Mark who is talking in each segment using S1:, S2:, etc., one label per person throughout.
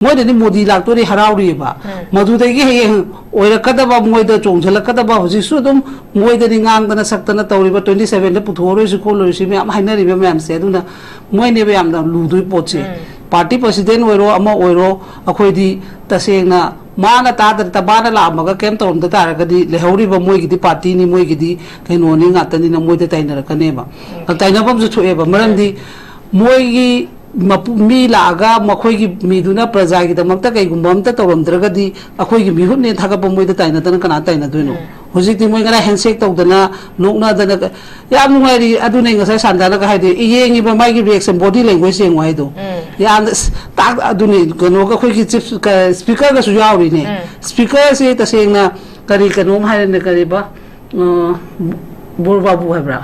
S1: मोदी मोदी लाक्तोरी हराउरीबा मधुदगी हयेंग ओइरकदबा मोइदा चोंझलकदबा हुजिसु दुम मोइदनि ngang sakतना तौरीबा 27 दे पुथोरोइसु खोलोइसु ma'am हाइनरिबा म्यामसे अदुना मोइनेबा यामना लुदुइ पोचे party president ओइरो अमा ओइरो अखोइदि तसेंगना माना तादर तबाना लामगा केम तौरमदा तारगदि लेहौरीबा मोइगिदि पार्टी नि मोइगिदि कैनोनि गातनि न मोइदा ताइनरकनेबा ताइनबमजु थोएबा मरमदि मोइगी मी लागा मखोई मीदुना प्रजा की दमकता कईगुंबा अमता तौरमद्रगदि अखोई मिहुने थागप मोइदा ताइनदना कना ताइनदोइनो हुजिकति मोइ गरा हैंडशेक तौदना नोकनादना याम नुंगाइरि अदुनै ngasai sandana ka haide iyengiba माइगी रिएक्शन बॉडी लैंग्वेज सेंग वाइदो याम ताक अदुनै कनो का खोई चिप स्पीकर का सुजावरि ने स्पीकर से तसेंगना करी कनोम हाइने करीबा बोरबाबू हैब्रा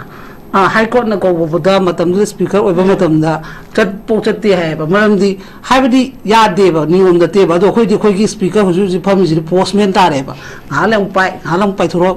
S1: हाई कोर्ट ना कौबदा मतमदु स्पीकर ओइबा मतमदा चटते है मरमदी हाइबदी यादेबा नियम दतेबा अदो खोइदि खोइगी स्पीकर हुजु फमिजि पोस्टमैन तारेबा हालम पाइथरो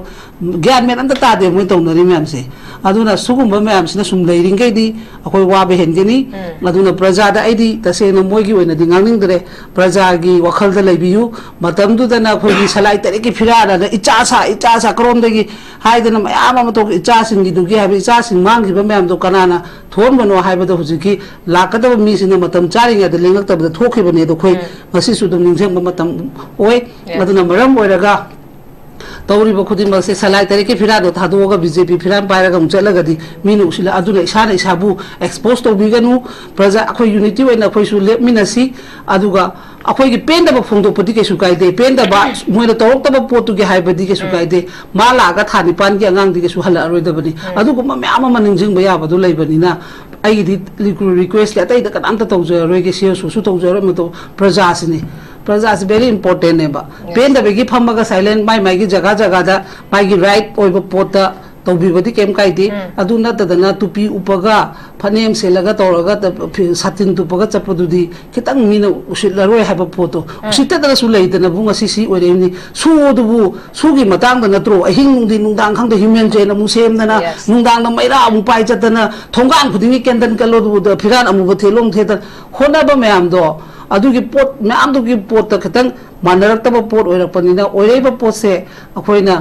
S1: ज्ञान मेन अंत तादे मोइ तौनरि म्यामसे अदुना सुगुंबा म्यामसिना सुम लेरिंगैदि अखोइ वाबे हेनगेनि अदुना प्रजादा आइदि तसेना मोइगी ओइनदि ngangningdre प्रजागी वखलदा लैबियु मतमदुदना खोइगी सलाई तरेकी फिराना इचासा करोमदगी हाइदना मयाम अमतो इचासिंगी दुगी हाबि इचासिंग मांगिबा म्यामदो कनाना थोनबनो हाइबदो हुजिकी लाकदब मीसिना मतम चारिंगदा लेंगक्तबदा थोखिबने दो खोइ ngasisu dum ningsemba matam oi aduna maram oiraga तौरीब खुदिमक से सलाई तरीके फिरादो थादोगा बीजेपी फिरान पायरगा मुचलगदी मीनु उसिला अदुना इसाना इसाबु एक्सपोज तौबिगनु प्रजा अखोइ यूनिटी ओइना अखोइसु लेमिनसी अदुगा अखोइगी पेंदबा फोंदोपदि केसु काइदे पेंदबा मोइना तौरक्तबा पोतुगे हाइबदि केसु काइदे मालागा थानि पानगी अंगांगदि केसु हला अरोइदबनि अदुगुमा म्याम मा निंजिंगबा याबदु लैबनिना आइगी रिक्वेस्ट ले अतैदा कनामता तौजरोइगे सियसु तौजरो मतो प्रजासिने प्रजा is very important neba pen da begi phamaga silent mai gi jaga da mai gi right oiba pota tobibadi kem kaidi aduna tadana tupi upaga phanem selaga toraga satin tupaga chapadudi kitang mina usilaroi haba photo usita da su leidana bunga sisi oiremni sudubu sugi matang da natro ahing di nungdang khang da human chain amu semdana nungdang da maira amu pai chatana thonggang khudingi kendan kalodu da phiran amu ba thelong theda hona ba mayam do अदुगी पोट मैम दुगी पोट खतंग मानरक्तब पोट ओइरपनिना ओइरेबा पोट से अखोइना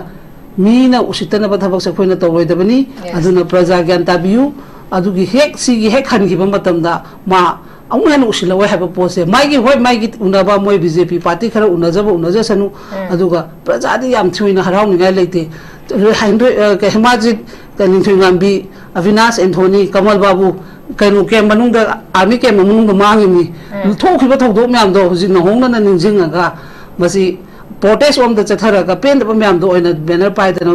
S1: मीना उसितनबा थबक से अखोइना तौरोइदबनी अदुना प्रजा ज्ञान ताबियु अदुगी हेक सिगी हेक खनगिबा मतमदा मा अमुहेन उसिलवै हाबा पोट से माइगी होय माइगी उनाबा मोय बीजेपी पार्टी खरा उनजसनु अदुगा प्रजादी याम थुइना हराउनिगाय लेते हेमाजित निथुंगांबी अविनाश एंथोनी कमल बाबू कहीं के मनुंग आर्मी के मनुंग मांगी थोखिबा थौदो म्याम दो हुजि नहोंगना निंजिंगा मसी प्रोटेस्ट ओम द चथरगा पेन द म्याम दो ओइना बैनर पाइदना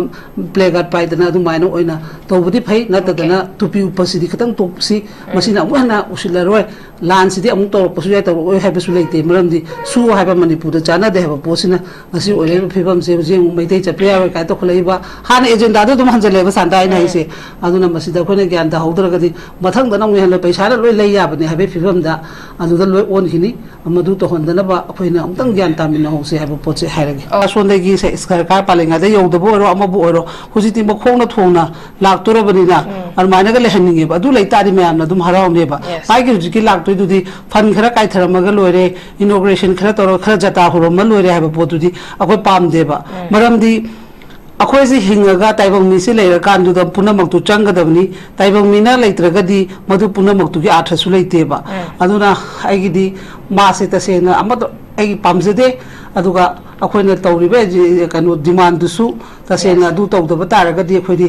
S1: प्ले कार्ड पाइदना अदुमाइना ओइना तौबदि फै नतदना टुपी उपसिदि खतंग टोपसी मसिना उहना उसिलरोय लान सिदि अमु तौरपसु याय तौर ओइ हाइबसु लेते मरमदि सु हाइबा मणिपुर द चाना दे हाबा पोसिना मसि ओइले फिबम से जे मैते चपेया काय तो खलैबा हान एजेंडा दो दुम हंजलेबा सांदाइना हाइसे अदुना मसिदा खोने ज्ञान दा हौदरगदि मथंग दना मु हेले पैसा लोय लै याबने हाबे फिबम दा अदुदा लोय ओन खिनि मदु तो हंदना बा अखोइना अमतंग ज्ञान तामिना होसे हाबा पोचे हाइरगे असोंदगी से सरकार पालेंगा दे यौदबो ओरो अमबो ओरो हुजिति मखोंना थोंना लाक्तोरबनिना अरमानगा लेहनिंगे अदु लैतादि म्यामना दुम हराउनेबा पाइगे हुजिकि लाक्तोइदुदि फन खरा काइथरमगा लोरे इनोग्रेशन खरा तोरो खरा जता होरम लोरे हाबा पोतुदि अखोइ पामदेबा मरमदि अखोइ से हिंगगा ताइबंग मिसे लेरा कानदुदा पुनमक्तु चंगदबनि ताइबंग मिना लेत्रगदि मधु पुनमक्तु की आठसु लेतेबा अदुना आइगिदि मासे तसेना अमदो आइगी पामजदे अदुगा अखोइना तौरिबे कनो डिमांड दुसु तसेना दु तौदबा तारगदि अखोइदि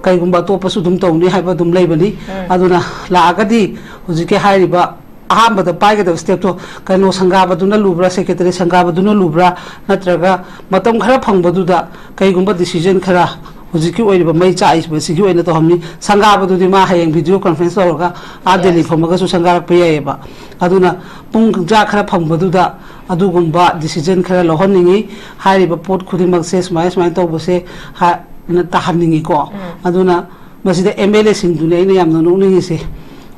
S1: कईगुंबा तोपसु दुम तौनि हाइबा दुम लैबनि अदुना लागदि हुजिके हाइरिबा अहमद पाइगद स्टेप तो कनो संगाबदुना लुब्रा सेक्रेटरी संगाबदुना लुब्रा नत्रगा मतम खरा फंगबदुदा कईगुंबा डिसीजन खरा हुजिकी ओइरिबा मै चाइस बसिगी ओइना तो हमनी संगाबदुदि मा हायें वीडियो कॉन्फ्रेंस तौरगा आ दिल्ली फमगा सु संगारक पेयेबा अदुना पुंग जा खरा फंगबदुदा अदुगुंबा डिसीजन खरा लहनिंगी हाइरिबा पोट खुदिमक से स्माइ तौबसे हा न ताहनिंगी को अदुना मसिदा एमएलए सिंगदुने इन यामनो नुनिंगी से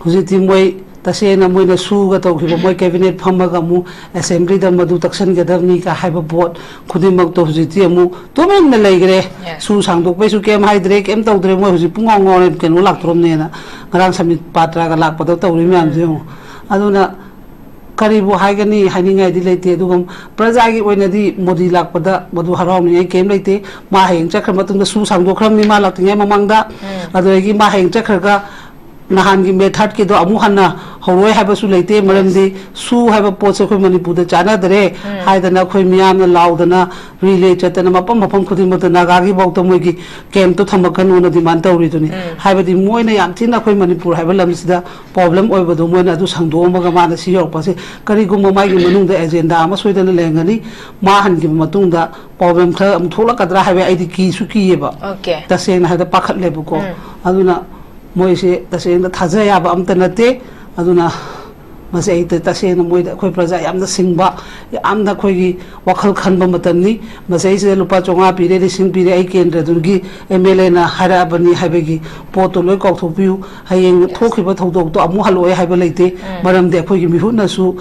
S1: हुजिति मोय तसेना मोइना सुगा तौखिबा मोय कैबिनेट फमगा मु असेंबली द मदु तक्सन गदबनी का हाइबा बोट खुदिमक तो हुजिति अमु तोमेन न लेगरे सु सांगदोक पैसु केम हाइद्रे केम तौद्रे मोय हुजि पुंगांगोन केनो लाक्तरोमनेना गरां समित पात्रा गा लाकपदो तौरि म्याम जे अदुना ꯀꯔꯤꯕꯨ ꯍꯥꯏꯒꯅꯤ ꯍꯥꯏꯅꯤꯡꯉꯥꯏꯗꯤ ꯂꯩꯇꯦ ꯑꯗꯨꯒ ꯄ꯭ꯔꯖꯥꯒꯤ ꯑꯣꯏꯅꯗꯤ ꯃꯣꯗꯤ ꯂꯥꯛꯄꯗ ꯃꯗꯨ ꯍꯔꯥꯎꯅꯤꯡꯉꯥꯏ ꯀꯩꯝ ꯂꯩꯇꯦ ꯃꯥ ꯍꯌꯦꯡ ꯆꯠꯈ꯭ꯔ ꯃꯇꯨꯡꯗ ꯁꯨ ꯁꯥꯡꯗꯣꯛꯈ꯭ꯔꯕꯅꯤ ꯃꯥ ꯂꯥꯛꯇ꯭ꯔꯤꯉꯩ ꯃꯃꯥꯡꯗ ꯑꯗꯨꯗꯒꯤ ꯃꯥ ꯍꯌꯦꯡ ꯆꯠꯈ꯭ꯔꯒ ꯅꯍꯥꯟꯒꯤ ꯃꯦꯊꯠꯀꯤꯗꯣ ꯑꯃꯨꯛ ꯍꯟꯅ ꯍꯧꯔꯣꯏ ꯍꯥꯏꯕꯁꯨ ꯂꯩꯇꯦ ꯃꯔꯝꯗꯤ ꯁꯨ ꯍꯥꯏꯕ ꯄꯣꯠꯁꯦ ꯑꯩꯈꯣꯏ ꯃꯅꯤꯄꯨꯔꯗ ꯆꯥꯟꯅꯗ꯭ꯔꯦ ꯍꯥꯏꯗꯅ ꯑꯩꯈꯣꯏ ꯃꯤꯌꯥꯝꯅ ꯂꯥꯎꯗꯅ ꯔꯤꯂꯦ ꯆꯠꯇꯅ ꯃꯐꯝ ꯈꯨꯗꯤꯡꯃꯛꯇ ꯅꯥꯒꯥꯒꯤꯐꯥꯎꯗ ꯃꯣꯏꯒꯤ ꯀꯦꯝꯞꯇꯣ ꯊꯝꯃꯛꯀꯅꯨꯅ ꯗꯤꯃꯥꯟ ꯇꯧꯔꯤꯗꯨꯅꯤ ꯍꯥꯏꯕꯗꯤ ꯃꯣꯏꯅ ꯌꯥꯝ ꯊꯤꯅ ꯑꯩꯈꯣꯏ ꯃꯅꯤꯄꯨꯔ ꯍꯥꯏꯕ ꯂꯝꯁꯤꯗ ꯄ꯭ꯔꯣꯕ꯭ꯂꯦꯝ ꯑꯣꯏꯕꯗꯣ ꯃꯣꯏꯅ ꯑꯗꯨ ꯁꯪꯗꯣꯛꯑꯝꯃꯒ ꯃꯥꯅ ꯁꯤ ꯌꯧꯔꯛꯄꯁꯦ ꯀꯔꯤꯒꯨꯝꯕ ꯃꯥꯒꯤ ꯃꯅꯨꯡꯗ ꯑꯦꯖꯦꯟꯗꯥ ꯑꯃ ꯁꯣꯏꯗꯅ ꯂꯩꯔꯝꯒꯅꯤ ꯃꯥ ꯍꯟꯈꯤꯕ ꯃꯇꯨꯡꯗ ꯄ꯭ꯔꯣꯕ꯭ꯂꯦꯝ ꯈꯔ ꯑꯃꯨꯛ ꯊꯣꯛꯂꯛꯀꯗ꯭ꯔꯥ ꯍꯥꯏꯕ ꯑꯩꯗꯤ ꯀꯤꯁꯨ ꯀꯤꯌꯦꯕ ꯇꯁꯦꯡꯅ ꯍꯥꯏꯕꯗ ꯄꯥꯈꯠꯂꯦꯕꯀꯣ ꯑꯗꯨꯅ ꯃꯣꯏꯁꯦ ꯇꯁꯦꯡꯅ ꯊꯥꯖ ꯌꯥꯕ ꯑꯝꯇ ꯅꯠꯇꯦ ꯑꯗꯨꯅ ꯃꯁꯤ ꯑꯩ ꯇꯁꯦꯡꯅ ꯃꯣꯏꯗ ꯑꯩꯈꯣꯏ ꯄ꯭ꯔꯖꯥ ꯌꯥꯝꯅ ꯁꯤꯡꯕ ꯌꯥꯝꯅ ꯑꯩꯈꯣꯏꯒꯤ ꯋꯥꯈꯜ ꯈꯟꯕ ꯃꯇꯝꯅꯤ ꯃꯁꯤꯁꯤꯗ ꯂꯨꯄꯥ 500 ꯄꯤꯔꯦ 1000 ꯄꯤꯔꯦ ꯑꯩ ꯀꯦꯟꯗ꯭ꯔꯗꯨꯒꯤ MLAꯅ ꯍꯥꯏꯔꯛꯑꯕꯅꯤ ꯍꯥꯏꯕꯒꯤ ꯄꯣꯠꯇꯣ ꯂꯣꯏ ꯀꯥꯎꯊꯣꯛꯄꯤꯌꯨ ꯍꯌꯦꯡ ꯊꯣꯛꯈꯤꯕ ꯊꯧꯗꯣꯛꯇꯣ ꯑꯃꯨꯛ ꯍꯜꯂꯛꯑꯣꯏ ꯍꯥꯏꯕ ꯂꯩꯇꯦ ꯃꯔꯝꯗꯤ ꯑꯩꯈꯣꯏꯒꯤ ꯃꯤꯍꯨꯠꯅꯁꯨ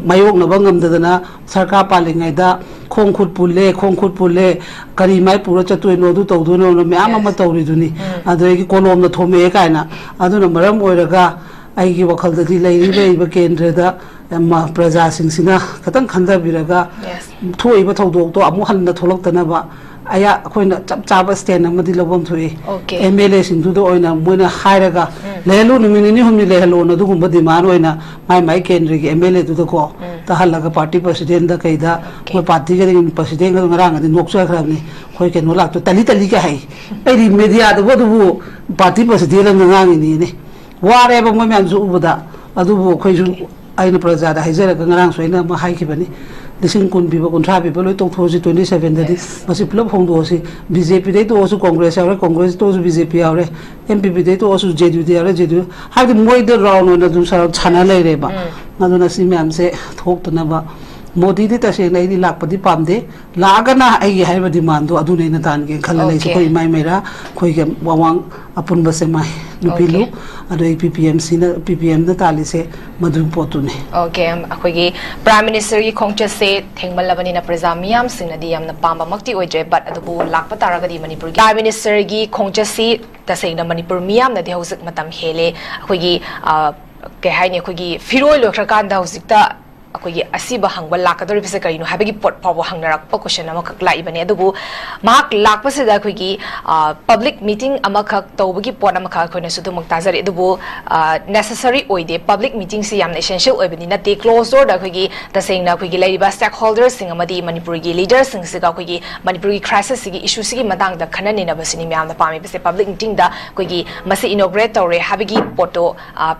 S1: ꯃꯥꯌꯣꯛꯅꯕ ꯉꯝꯗꯗꯅ ꯁꯔꯀꯥꯔ ꯄꯥꯜꯂꯤꯉꯩꯗ ꯈꯣꯡ ꯈꯨꯠ ꯄꯨꯜꯂꯦ ꯀꯔꯤ ꯃꯥꯏ ꯄꯨꯔ ꯆꯠꯇꯣꯏꯅꯣ ꯑꯗꯨ ꯇꯧꯗꯣꯏꯅꯣ ꯃꯌꯥꯝ ꯑꯃ ꯇꯧꯔꯤꯗꯨꯅꯤ ꯑꯗꯒꯤ ꯀꯣꯂꯣꯝꯅ ꯊꯣꯝꯃꯛꯑꯦ ꯀꯥꯏꯅ ꯑꯗꯨꯅ ꯃꯔꯝ ꯑꯣꯏꯔꯒ ꯑꯩꯒꯤ ꯋꯥꯈꯜꯗꯗꯤ ꯂꯩꯔꯤꯕ ꯀꯦꯟꯗ꯭ꯔꯗ प्रजासिंसिना खतंग खंदबिरगा थोइबा थौदोक्तो अमु हन्ना थोलक्तनबा आया अखोइना चप चाबा स्टैंड अमदि लबम थोइ एमएलए सिंदुदो ओइना मोइना हाइरगा लेहलु नुमिनिनि हुमनि लेहलु न दुगुम्बा डिमांड ओइना माइ माइ केंद्र के एमएलए दुदो को तहलगा पार्टी प्रेसिडेंट दा कैदा मोइ पार्टी के प्रेसिडेंट गा ngरंग दि नोक्सो खराबनि खोइ के नो लाक्तो तली तली के हाइ एदि मीडिया दबो दुबु पार्टी प्रेसिडेंट गा ngangi ni वारे बा मोइ म्याम जु उबदा अदुबु खोइ जु आइना प्रजादा हाइजरगा ngरंग सोइना मा हाइखिबनि लिसिंग कुन पीबा कुंथ्रा पीबा लोइ तौथोसि 27 ददि मसि पुलप होंदोसि बीजेपी दे तो ओसु कांग्रेस यावरे कांग्रेस तो ओसु बीजेपी यावरे एमपीपी दे तो ओसु जेडीयू दे यावरे जेडीयू हाइदि मोइ द राउंड ओना दुम सर छाना लैरेबा मदुना सि म्याम से थोक्तनबा मोदी दि तसे नैदि लाकपदि पामदे लागना आइ हाइबा डिमांड दो अदु नैना तान के खल लैसि कोइ इमाई मेरा खोइ के वावांग अपुनबा से माइ नुपिलु अदो पीपीएम सिना पीपीएम द तालिसे मदु पोतुने
S2: ओके अखोइगी प्राइम मिनिस्टर की खोंगचे से थेंगमलबनिना प्रजा मियाम सिंगनदि यामना पामबा मक्ति ओइजे बट अदुबु लाकपा तारगदि मणिपुर की प्राइम मिनिस्टर की खोंगचे से तसेंगना मणिपुर मियाम नदि हौजिक मतम हेले अखोइगी के हाइने अखोइगी फिरोय लोख्रकांदा हौजिकता अखोइगी असिबा हंगबा लाकदोरिबसे करिनो हाबेगी पोट पाव हंगनरकपा क्वेश्चन अमखक लाइबने अदुबु माक लाकपसेदा अखोइगी पब्लिक मीटिंग अमखक तौबगी पोट अमखक अखोइना सुदुमक ताजरि अदुबु नेसेसरी ओइदे पब्लिक मीटिंग से यामना एसेंशियल ओइबनि नते क्लोज डोर दा अखोइगी तसेंगना अखोइगी लाइबा स्टेक होल्डर्स सिंग अमदि मणिपुरगी लीडर्स सिंग सिगा अखोइगी मणिपुरगी क्राइसिस सिगी इशू सिगी मतांग दा खननेनबसिनि म्यामना पामे बसे पब्लिक मीटिंग दा अखोइगी मसे इनॉग्रेट तौरे हाबेगी पोटो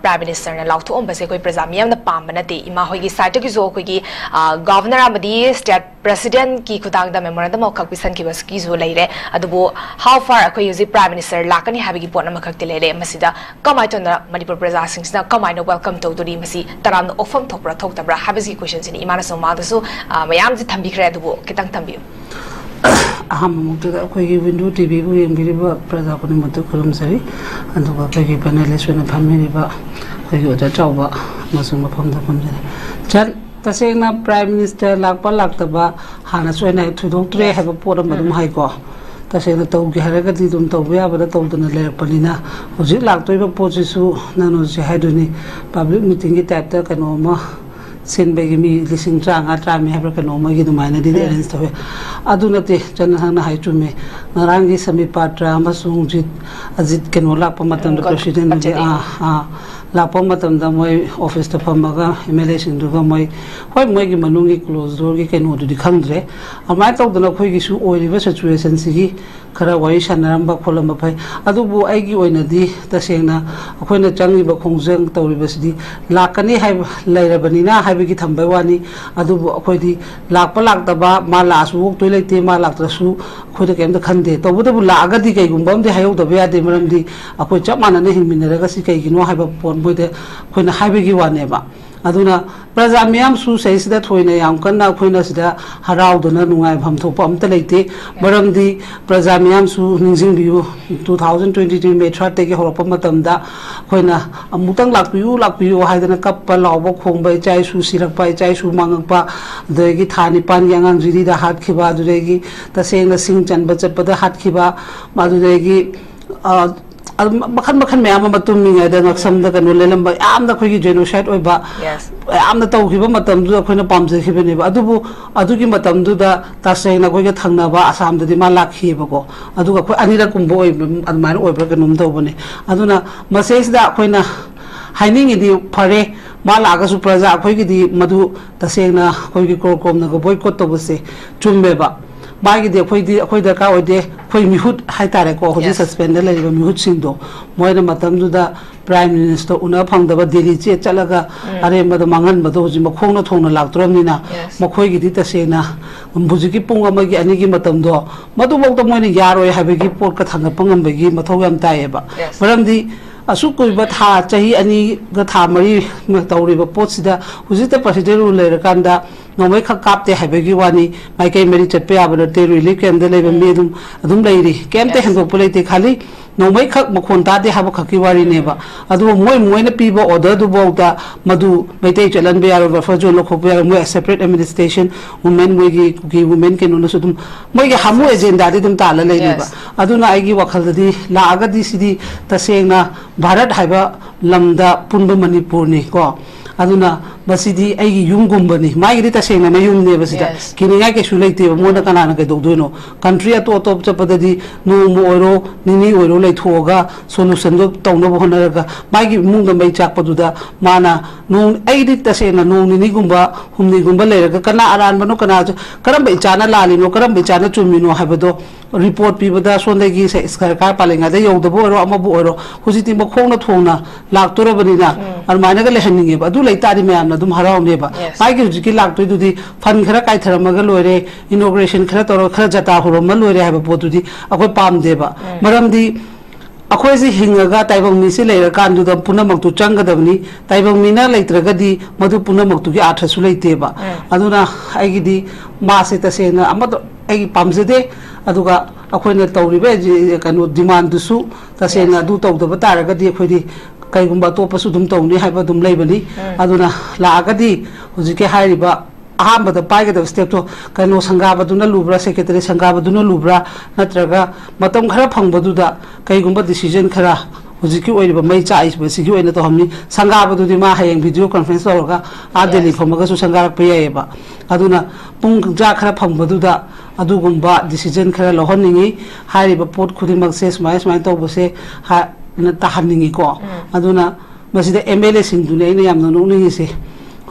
S2: प्राइम मिनिस्टर ना लाउथोम बसे अखोइ प्रजा म्यामना पाम बनते इमा होइगी साइट गवर्नर स्टेट प्रेसिडेंट की खुदांग मेमोरेंडम ऑफ पिसन की बस की जो लेरे अदुबो हाउ फार अखोइ यूजी प्राइम मिनिस्टर लाकनी हाबिगी पोट नम खक्ति लेरे मसिदा कमाइ तोना मणिपुर प्रजा सिंगसिना कमाइनो वेलकम तौदुरी मसि तराम ऑफम थोपरा थोक्तबरा हाबिगी क्वेश्चन सिनि इमाना सोमादसु मयाम जि थंबिखरे अदुबो कितंग थंबियु
S1: अहम मुक्तदा अखोइगी विंडो टीवी बु यंगिरिबा प्रजा कोनि मत खुरुमसरि अदुगा अखोइगी पैनलिस्ट ओना फमिरिबा अखोइगी ओजा चावबा मसुम मफमदा फमजरे चल तसेंगना प्राइम मिनिस्टर लाकपा लाक्तबा हाना सोइना थुदोक्त्रे हैबा पोरम मदुम हाइको तसेंगना तौगे हारगदि दुम तौबे याबदा तौदना लेरपनिना हुजिक लाक्तोइबा पोजिसु नानो जे हाइदुनि पब्लिक मीटिंग की टाइपता कनोमा सिनबेगी मी लिसिंग ट्रांगा ट्रामी हैबा कनोमा गी दुमाइना दि अरेंज तवे अदु नते जनहाना हाइचुमे नारांगी समी पात्रा अमसुंग अजित कनो लाकपा मतम प्रेसिडेंट जे लापो मतमदा मोय ऑफिस ता फमगा एमएलए सिंदुगा मोय होय मोयगी मनुंगी क्लोज डोर की केनो दुदि खंगद्रे अमाय तौदना खोयगी सु ओइरिबा सिचुएशन सिगी खरा वाई सनरंबा खोलंबा फै अदुबु आइगी ओइनदी तसेंगना अखोयना चंगिबा खोंजंग तौरिबसिदी लाकनी हाय लैरबनिना हायबिगी थंबाय वानी अदुबु अखोयदी लाकपा लाक्तबा मा लासु वोक्तोय लेते मा लाक्तरसु अखोयदा केमदा खंदे तौबदबु लागदी कैगुंबमदि हायौदबा यादे मरमदि अखोय चप मानने हिंमिनरगा सि कैगिनो हायबा पोन मोइदे अखोयना हायबिगी वानेबा अदुना प्रजा म्याम सु सैसिदा थोइना याम कन्ना अखोयना सिदा हराउदना नुंगाय भम थोप अमता लेते मरमदि प्रजा म्याम सु निजिंग बियु 2023 मे 30 के होरप मतमदा अखोयना अमुतंग लाकपियु हायदना कप्पा लावबा खोंबा चाइ सु सिरकपा चाइ सु मांगपा दगी थानि पान यांगांग जिरिदा हातखिबा दुरेगी तसेंगना सिंग चनबा चटपदा हातखिबा मादुरेगी makan makan me ama matum mi ngai da ngaksam da kanu lelam ba am da khoi gi genocide oi ba am da tau khiba matam du khoi na pam je khiba ne ba adubu adugi matam du da ta sei na khoi ga thangna ba asam da di ma lak khi ba ko adu ga khoi anira kum bo oi admai oi ba kanum do bane aduna message da khoi na haining di phare ma la ga su praja khoi gi di madu ta sei na khoi gi kor kom na go boycott to bose chumbe ba मागी दे अखोई दरकार होदे अखोई मिहुत हाइतारे को होदि suspend लेबा मिहुत सिंदो Moyna मतमदुदा prime minister उना फंगदबा दिल्ली चे चलगा अरे मद मंगन मद होजि मखोंना थोंना लागतरमनिना मखोई गिदि तसेना बुजिकी पुंग अमगी अनिगी मतमदो मदु बौत मोयना यारोय हाबेगी पोट का थांगा पंगमबेगी मथौ याम तायेबा मरमदि असुकुइबा था चाही अनि ग था मरी तौरिबा पोटसिदा हुजिता प्रेसिडेंट रू लेरकांदा नोमै ख कापते हाबेगी वानी माइकै मेरी चटपे आबन ते रिलीफ कैंप दे लेबे मे अदुम लेरी केमते हेंदो पुलेते खाली नोमै ख मखोन तादे हाब खकी वारी नेबा अदु मोयना पीबा ऑर्डर दु बौता मदु मैतै चलन बे यारो फजो लोखो बे मोय सेपरेट एडमिनिस्ट्रेशन वुमेन मोयगी कुकी वुमेन के नुन सुदुम मोयगे हामु एजेंडा दि दुम ताला लेनेबा अदुना आइगी वखल दि लागा दि सिदि तसेंगना भारत हाइबा लमदा पुनब मणिपुर नि को aduna basidi aigi yumgumbani maigi tasena na yumne basida kininga ke sulaite mona kana na ke dodoino country ato top chapadadi no mo oro nini oro lai thoga solution do tawna bo honaga maigi mungda mai chakpaduda mana no aigi tasena no nini gumba humni gumba leraga kana aran bano kana karam bai chana lali no karam bai chana chumino habado report pibada sondagi se sarkar palenga de yodabo oro amabu oro hujiti mo khongna thongna laktorabani na armana ga lehaninge adu laitari मैम हराउने माइकी लादी फन खर कायथरमग लोरे inauguration खर तौर खर जता हुरम लोरे है पोतुदी अखोई पामदेब मरमदी अखोई हिंगा ताइबंग से लेरकान पुनमक चंगदबनी ताइबंग लेत्रगदी मधु पुनमक आठसु लेतेब अदुना आइगिदी मासे तसेना पामजदे अदुगा अखोइना तौरिबे कनो डिमांड दुसु तसेना दु तौदब तारगदी अखोइदी कईगुंबा तोपसु दुम तौनी हाइबा दुम लेबनी अदुना लागदी हुजिके हाइरिबा अहमद पाइगद स्टेप तो कनो संगाबदुना लुब्रा सेक्रेटरी संगाबदुना लुब्रा नत्रगा मतम खरा फंगबदुदा कईगुंबा डिसीजन खरा हुजिकी ओइरिबा मै चाइस बसिगी ओइना तो हमनी संगाबदुदी मा हायें वीडियो कॉन्फ्रेंस तौरगा आ दिल्ली फमगसु संगारक पेयेबा अदुना पुंग जा खरा फंगबदुदा अदुगुंबा डिसीजन खरा लहनिंगी हाइरिबा पोट खुदिमक से स्माइल स्माइल तौबसे हा ताहनिंगी को अदुना मसिदा एमएलए सिंगदुने इन यामना नोनिसे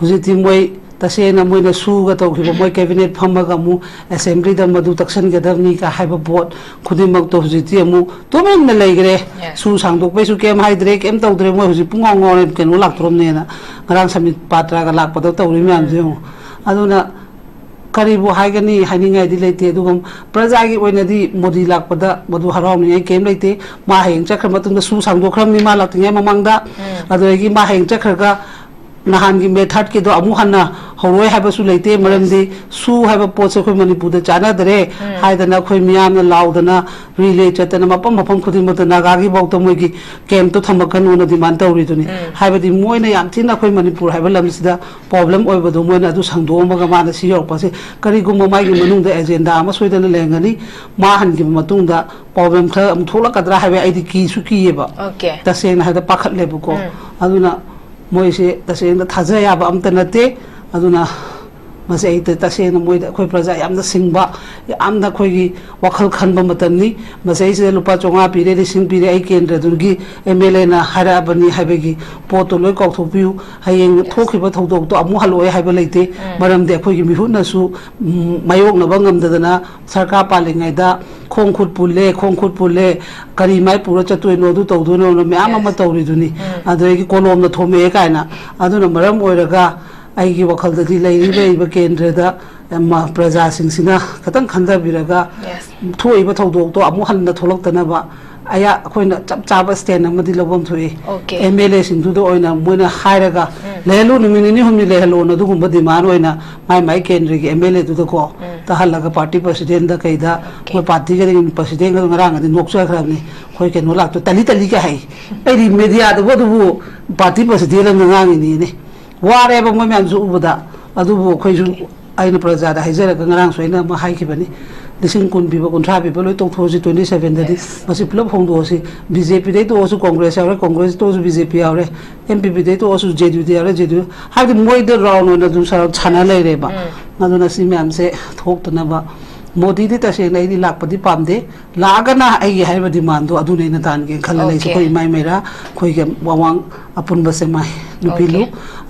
S1: हुजिति मोय तसेना मोयना सुगा तौखिबा मोय कैबिनेट फमगा मु असेंबली द मदु तक्सन गदबनी का हाइबा बोट खुदिमक तो हुजिति अमु तोमेन न लेगरे सु सांगदोक पैसु केम हाइद्रे केम तौद्रे मोय हुजि पुंगांगो केनो लाक्तरोमनेना गरां समित पात्रा गा लाकपदो तौरि म्याम जे अदुना करीबो हाइगनी हाइनिंगाइदि लेते दुगम प्रजागी ओइनदी मोदी लाकपदा मदु हरावनि केम लेते मा हेंग चखर मतुंग सु सांगदोखरमनि मा लाक्तिङै ममंगदा अदुगी मा हेंग चखरगा नहानगी मेथड के दो अमु हन्ना हरोय हाबसु लेते मरमदि सु हाबा पोसे खोय मणिपुर चानादरे हाइदना खोय मियामना लाउदना रिले चतना मपम मपम खुदिमत नागागी बौत मोयगी केम तो थमकन उन डिमांड तौरिदुनी हाबदि मोयना याम थिना खोय मणिपुर हाबा लमसिदा प्रॉब्लम ओइबदो मोयना अदु सांगदोमगा माना सियोरपसे करिगुम माइगी मनुंगदा एजेंडा अमा सोयदना लेंगनी मा हनगी मतुंगदा प्रॉब्लम थ अम थोलकदरा हाबे आइदि कीसु कीयेबा तसेना हादा पाखतलेबको अदुना मोइसे तसेना थाजा याबा अमत नते अदुना मसे तसेना मोइ अखोय प्रजा यामना सिंगबा यामना खोयगी वखल खनबा मतमनी मसे इसे लुपा चोंगा पिरे रिसिंग पिरे आई केंद्र दुगी एमएलए ना हराबनी हाइबेगी पोतो लोय कौथोपिउ हायेंग थोखिबा थौदोक तो अमु हलोय हाइबा लेते मरमदे अखोयगी मिहुनसु मायोगनबा ngamdadana सरकार पालिङैदा खोंखुट पुले करी माइ पुरा चतुइनो दु तौदुनो म्याम अमा तौरिदुनी अदुगी कोलोमना थोमे कायना अदुना मरम ओइरगा आइगी वखलददी लेरिबे केंद्रदा प्रजा सिंसिना खतंग खंदबिरगा थोइबा थौदोक तो अमु हन्ना थोलक्तनबा आया अखोइना चप चाबा स्टैंड अमदि लबम थोइ एमएलए सिंदुदो ओइना मोइना हाइरगा लेहलो नुमिनि हुमनि लेहलो न दुगुंबा डिमांड ओइना माइ केंद्र के एमएलए दुदो को तहलगा पार्टी प्रेसिडेंट दा कैदा मोइ पार्टी के प्रेसिडेंट ngरंग दि नोक्सो खराबनि खोइ के नो लाक्तो तली के हाइ एदि मीडिया दबो दुबु पार्टी प्रेसिडेंट नगांगिनि ने वारेबा मोइ म्याम जु उबदा अदुबु खोइ जु आइना प्रजा दा हाइजरगा ngरंग सोइना मा हाइखिबनि लिसिंग कुन पीब कुंथ्रा पीब लोई तौथोसी 27 ददी मसी पुलप होंदोसी बीजेपी दे तो ओसु कांग्रेस यावरे कांग्रेस तो ओसु बीजेपी यावरे एमपीपी दे तो ओसु जेडीयू दे यावरे जेडीयू हाइदि मोइ द राउंड ओना दुम सा छाना लेरेबा मदुना सि मैम से थोक्तनबा मोदी दी तसे नहीं लापदी पामदे लागना आई है डिमांड दो अदुने न तान के खल ले कोई इमाई मेरा कोई के वांग अपुन बसे माई नुपिलु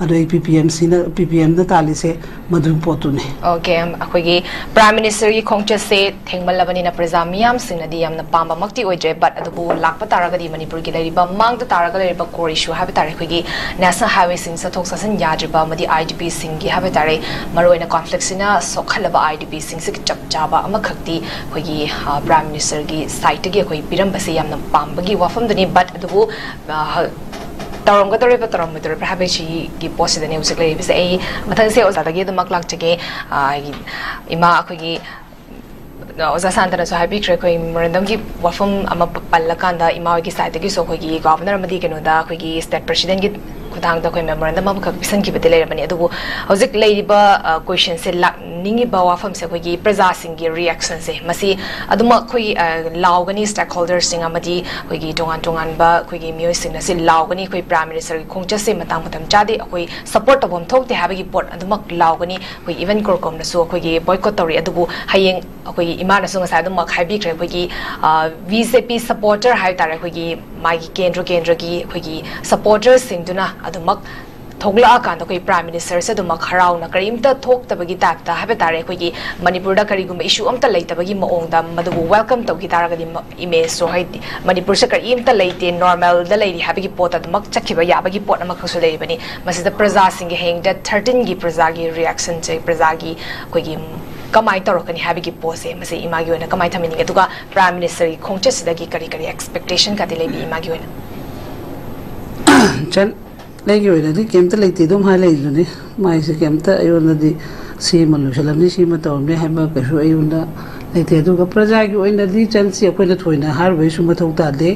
S1: अदो पीपीएमसी न पीपीएम न ताली से मधुम पोतुने
S2: ओके अखोगी प्राइम मिनिस्टर की खोंगचे से थेंगमलबनी न प्रजा मियाम सिंगनदी यामना पांबा मक्ति ओइजे बट अदुबु लाकपा तारागदी मणिपुर की लेरिबा मांग द तारागा लेरिबा कोर इशू हाबे तारे खोगी नेशनल हाईवे सिंग सथोक ससन याजिबा मदी आईडीपी सिंग की हाबे तारे मरोइना कॉन्फ्लिक्ट सिना सोखलबा आईडीपी सिंग से चप चाबा अमखक्ति खोगी प्राइम मिनिस्टर की साइट की खोई पिरम बसे यामना पांबगी वाफम दनी बट अदुबु तौरम की पोस्टने उसे मथंग से ओजादगी लाचे इमा अखोगी ओजा सांतनसु हाइबिख्रे कोई मरंदम की वफम पल्लकांदा इमा की साइड की सोखोगी गवर्नर मदी केनोदा अखोगी स्टेट प्रेसिडेंट की खुदांग द कोई मेमोरेंडम अब खक पिसन की बते लेरबनी अदुबु हौजिक लेरिबा क्वेश्चन से लानिंगी बा वाफम से कोई प्रजा सिंह की रिएक्शन से मसी अदुमा कोई लाउगनी स्टेक होल्डर्स सिंग अमदी कोई टोंगान टोंगान बा कोई मियोय सिंग से लाउगनी कोई प्राइम मिनिस्टर की खोंगच से मतंग मतम चादे कोई सपोर्ट तबम थोकते हाबगी पोर्ट अदुमा लाउगनी कोई इवन कोरकोम नसु कोई बॉयकॉट तौरी अदुबु हयेंग कोई इमाना सु ngasa adum khaibi khre kogi BJP supporter hai tare kogi magi kendra ki kogi supporters singduna adumak thogla kan da koi prime minister se dum kharau na karimta thok tabagi tap ta habe tare kogi manipur da karigum issue amta leitabagi maong da madu welcome to gi taraga di image so hai manipur se karimta leite normal da leidi habagi pot adumak chakhiba yabagi pot amak khusu leibani masida praja sing heng da 13 gi praja gi reaction che praja gi kogi कमाई तौरकनी हाबी पोसे मसे Imangi होना कमाई थमिनी के तुका prime minister की खोंचे सिदगी करी करी एक्सपेक्टेशन का दिले भी इमागी होना
S1: चल लेगी होना दी केमता लेती तुम हाले इजुने माई से केमता अयोना दी सी मनुष्यलमनी सी मतौरने हैमा कशु अयोना लेते दुका प्रजा की ओइना दी चल सी अखोइना थोइना हार वैसु मथौ तादे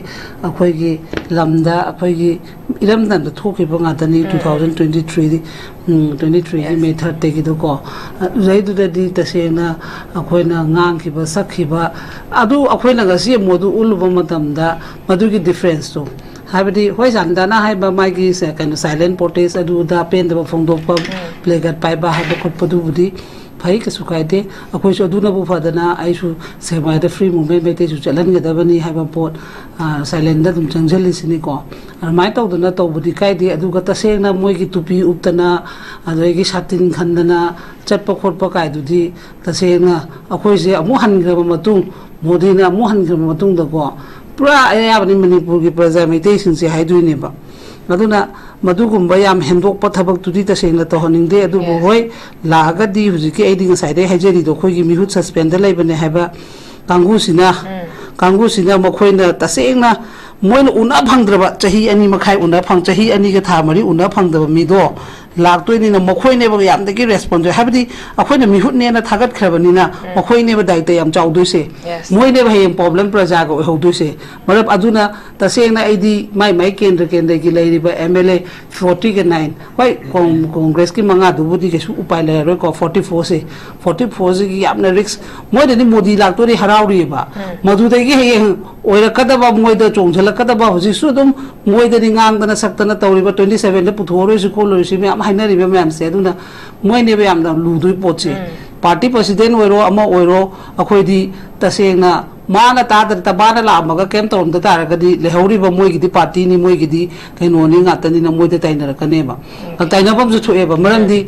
S1: अखोइगी लमदा अखोइगी इरमदन द थोकिबा गातनी 2023 दी 23 मे 30 की को जैदुददी तसेना अखोइना ngang sakhiba adu अखोइना गसी मोदु उलुबा मतमदा मदुगी डिफरेंस तो हाबदी होय जानदाना हाइबा मागी से काइन साइलेंट पोटेस अदु दा पेन द फोंदोपा प्लेगत पाइबा हाबा खुदपदुबुदी भाई कसु कायदे अखोइसु अदुनबु फदना आइसु सेमाय द फ्री मूवमेंट बेते सु चलन गदबनी हाइबा पोट साइलेंट द तुम चंगजली सिनी को अरमाय तौदना तौबुदी कायदे अदुगा तसेना मोइगी टुपी उपतना अदोइगी सातिन खंदना चटप खोटप कायदुदी तसेना अखोइसे अमु हनग्रब मतुंग मोदीना अमु हनग्रब मतुंग दको पुरा अयाबनी मणिपुर की प्रजा मेते सिंसे हाइदुइनेबा मदुना मदुगुंबा याम हेंदोक पथबक तुदी तसेंग तो हनिंगदे अदु होय लागदी हुजिके एदि ngसाइदे हाइजेरी दो खोगी मिहुत सस्पेंड लेबने हाइबा कांगुसिना मखोइना तसेंगना मोइन उना भंगद्रबा चाही अनि मखाइ उना फंग चाही अनि के था मरी उना फंगदबा मिदो लाक्तोइनी न मखोइने बग यामदगी रेस्पोंस हाबदी अखोइना मिहुतने न थागत खरबनिना मखोइने ब दायित्व याम चाउदोइसे मोइने ब हेम प्रॉब्लम प्रजा को होदोइसे मरब अदुना तसेंगना एदी माई केंद्र की लेरिबा एमएलए 40 के 9 होय कांग्रेस की मंगा दुबुदी के सु उपाय ले को 44 से की यामना रिक्स मोइदनी मोदी लाक्तोरी हराउरीबा मधुदगी हें ओइरकदबा मोइद चोंझलकदबा हुजिसु दुम मोइदनी ngang सक्तना तौरीबा 27 ले पुथोरोइसु कोलोइसु मैम हाइनरीबा मैम से अदुना मोइने बे यामना लुदुइ पोचे पार्टी प्रेसिडेंट ओइरो अमा ओइरो अखोइदी तसेंगना माना तादर तबाना लामगा केम तौरम द तारगदी लेहौरीबा मोइगिदी पार्टी नि मोइगिदी कैनोनी गातनी न मोइदे ताइनरकनेबा ताइनबम जु थोएबा मरमदी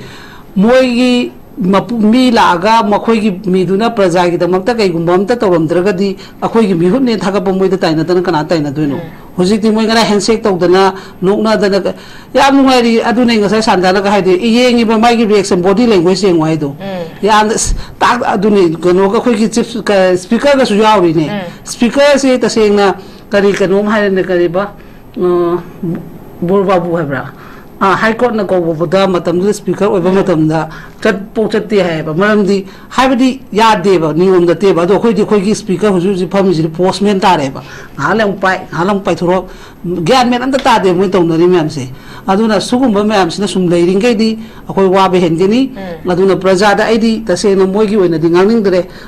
S1: मोइगी मी लागा मखोइगी मीदुना प्रजा की दमकता कैगुंबा अमता तौरमद्रगदी अखोइगी मिहुने थागप मोइदे ताइनदन कना ताइनदोइनो हुजिकती मोइ गना हैंडशेक तौदना नोकनादना याम नुंगाइरी अदुने ngasa सांदाना का हाइदे येंगिबा माइगी रिएक्शन बॉडी लैंग्वेज येंगो हाइदो याम ताक अदुने गनो का खोइगी चिफ स्पीकर का सुयावरी ने स्पीकर से तसेंगना करी कनोम हाइने करीबा बोरबाबू हैब्रा High Court na go over the Matam speaker over Matam da Pochati have a Maramdi Habidi Yadeva, new on the table, the Hoki speaker who's usually published the postman Tareva, Halam Pai to rock, Gadman and the Tade went on the Rimamsi. Aduna Sugumba Mams, Nasum Lady Gadi, a Wabi Hendini, Aduna Brazada Edi, the same Mogi and the Dingang,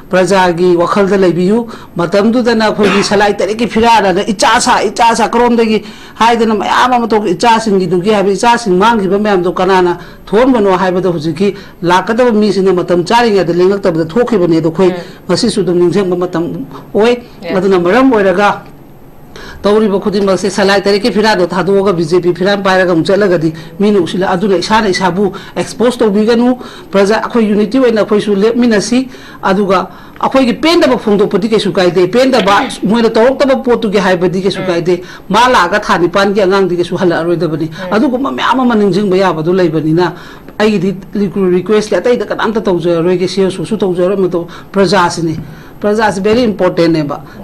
S1: Brazagi, Wakal the Lebiu, Matam do the Napo, Salai, Pirada, the Ichasa, Krondegi, Hiden Amato, Ichasing, you give Ichasing, Mangi, Bamam, do Canana, Tormano, Hybrid Huziki, Lakata Miss in the Matam Charing at the link of the Toki, the Quay, Masisu, the Museum Matam, Oi, Madonna Maram, Weraga. Tori Bokudima says, I like Pirado, Tadoga, BJP, Piran Paragam, Jelagadi, Minusila, Aduna, Shana, Shabu, exposed to Biganu, Praza, Unity, and a question let Minasi, Aduga, Akoy Penda Fundo Potica Sukaide, Penda Bats, when the talk about Portuguese Hybridika Sukaide, Malaga, Tanipan, Yang Suhala, Redabani, Aduga Mamma and Jimbayaba, do Labanina. I did request that I can undertone a reggae, Susuto, Jeramato, Prazasini. Praza is very important.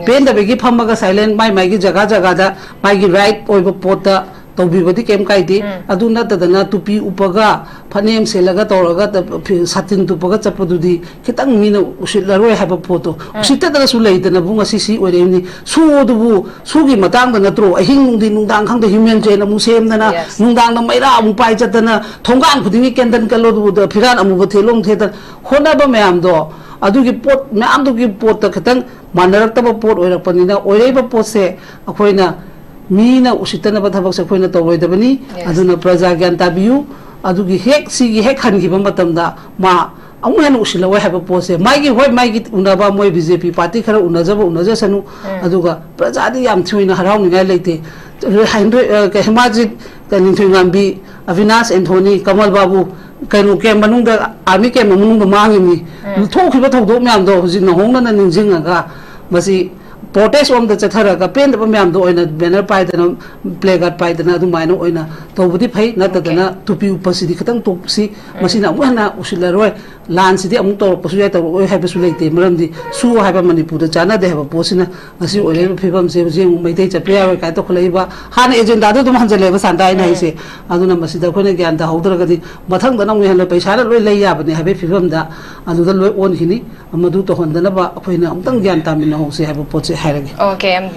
S1: Pain the Begi Pamaga silent, my Maggie Jagada, Maggie right over Pota, Tobi came Kaiti, Aduna Tadana Tupi Upaga, Panem Selaga Toraga, Satin Tupaga Tapodudi, Kitang Mino, Shilaro have a poto. She tell us late and a Bunga Sisi or any Su the Wu, Sugi Matang and a throw, a hing the Nundang, the human chain, a museum, Nundang, Maira, Mupai Jatana, Tongan, Pudini, and then Kalo, the Pirana Mutilong Theatre, Honaba Mam door. Adugi pot me amdugi pot ta khatang manarataba pot oira panina oireba pot se akoina mina usitana ba thabak se akoina tawroidabani aduna praja gyan tabiu adugi hek sigi hek khangi ba matamda ma amuhen usilawa haba pot se maigi hoi maigi unaba moi BJP party khara unajaba unajasanu aduga praja di yam thuina harau ni ngai leite hemajit kanin thuingambi Avinash Anthony Kamal Babu Kanu came among the army came among the Mangimi. You talk about Domando, who's in the home and in Zingaga. Masi protest on the Chataraga, paint the Mamdo in a banner python, plague python, Adumino in a Tobudi pay, not that to be Pacificatan to see Masina Wana, Ushila Land City, Amuto, Posuyata, or have a late Muramdi, Su have a Manipur, China, they have a posina, as you will people say, may take a prayer, Katokaleva, Han agent, other Manzaleva, and I say, Aduna Masida Konegan, the Hodragadi, but hung the name we have a patient, lay up and they have a film that another one hini, Amadu to Hondanaba, Quina, Tangian Tamino, say have a pot.
S2: Okay, I'm